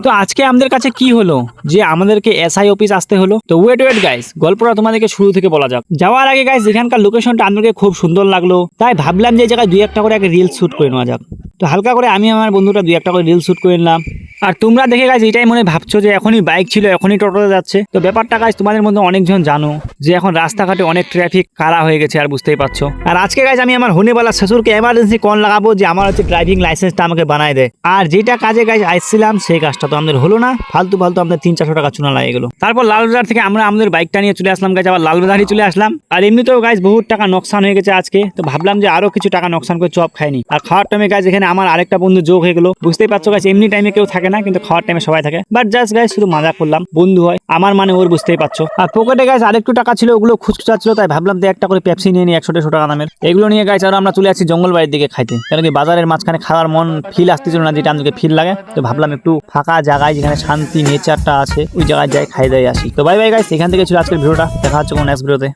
তো আজকে আমাদের কাছে কি হলো যে আমাদেরকে এসআই অফিস আসতে হলো। তো ওয়েট গাইস, গল্পটা তোমাদেরকে শুরু থেকে বলা যাক। যাওয়ার আগে গাইস এখানকার লোকেশনটা আমাদেরকে খুব সুন্দর লাগলো, তাই ভাবলাম যে এই জায়গায় দুই একটা করে একটা রিল শুট করে নেওয়া যাক। তো হালকা করে আমি আমার বন্ধুটা দুই একটা করে রিল শুট করে নিলাম। আর তোমরা দেখে গাইস এটাই মনে ভাবছো যে এখনই বাইক ছিল এখনই টোটোতে যাচ্ছে। তো ব্যাপারটা গাইস তোমাদের মধ্যে অনেকজন জানো যে এখন রাস্তাঘাটে অনেক ট্রাফিক কারা হয়ে গেছে, আর বুঝতেই পারছো। আর আজকে গাইস আমি আমার হোনেওয়ালা শ্বশুরকে এমার্জেন্সি কল লাগাবো যে আমার হচ্ছে ড্রাইভিং লাইসেন্সটা আমাকে বানায় দেয়। আর যেটা কাজে গাইস আসছিলাম সেই কাজটা তো আমাদের হলো না, ফালতু আমাদের 300-400 টাকা চুনা লাগে গেলো। তারপর লালবাজার থেকে আমরা আমাদের বাইকটা নিয়ে চলে আসলাম গাইস, আবার লালবাজারই চলে আসলাম। আর এমনিতেও গাইস বহুত টাকা নোকসান হয়ে গেছে আজকে, তো ভাবলাম যে আরো কিছু টাকা নোকসান করে চপ খাইনি। আর খাওয়ার টাইমে গাইস এখানে আমার আরেকটা বন্ধু যোগ হয়ে গেলো। বুঝতেই পারছো গাইস এমনি টাইমে কেউ থাকে না, কিন্তু খাওয়ার টাইমে সবাই থাকে। বাট জাস্ট গাইস শুধু মজা করলাম, বন্ধু হয় আমার মানে ওর, বুঝতেই পারছো। আর পকেটে গাইস আরেকটু টাকা ছিল, ওগুলো খুচরা ছিল, তাই ভাবলাম যে একটা করে পেপসি নিয়ে নিই 100-150 টাকা দামের। এগুলো নিয়ে গাইস আর আমরা চলে আসছি জঙ্গল বাড়ির দিকে খাইতে, কারণ কি বাজারের মাঝখানে খাওয়ার মন ফিল আসতেছিল না, যেটা আমাদেরকে ফিল লাগে। তো ভাবলাম একটু ফাঁকা জায়গায় যেখানে শান্তি নেচারটা আছে ওই জায়গায় যাই খাই দাই আসি। তো বাই বাই গাইস, এখান থেকে ছিল আজকের ভিডিওটা, দেখা হচ্ছে কোন নেক্সট ভিডিওতে।